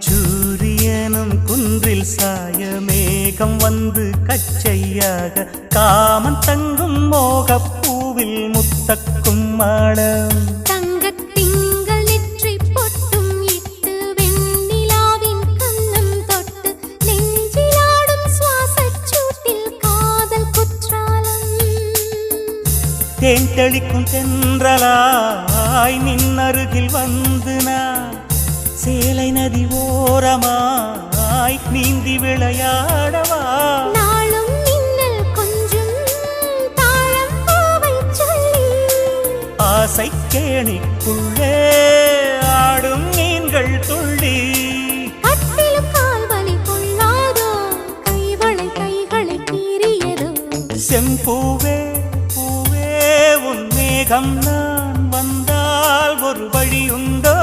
அந்திச்சூரியனும் குன்றில் சாய மேகம் வந்து கச்சையாக காமன் தங்கும் மோகப்பூவில் முத்தக்கும் மாடம் தங்கத்திங்கள் நெற்றி பொட்டும் இட்டு வெண்ணிலாவின் கண்ணம் தொட்டு நெஞ்சிலாடும் சுவாசச் சூட்டில் காதல் குற்றாலம் தேன் தெளிக்கும் தென்றலாய் நின்னருகில் வந்து நான் சேலை நதி ஓரமாய் நீந்தி விளையாடவா நாளும் மின்னல் கொஞ்சம் தாழம் பூவை சொல்லி ஆசை கேணிக்குள்ளே ஆடும் மீன்கள் துள்ளி கட்டிலும் கால்வலி கொள்ளாதோ கைகளை கீறியதோ செம்பூவே பூவே உன் மேகம் நான் வந்தால் ஒரு வழி உண்டோ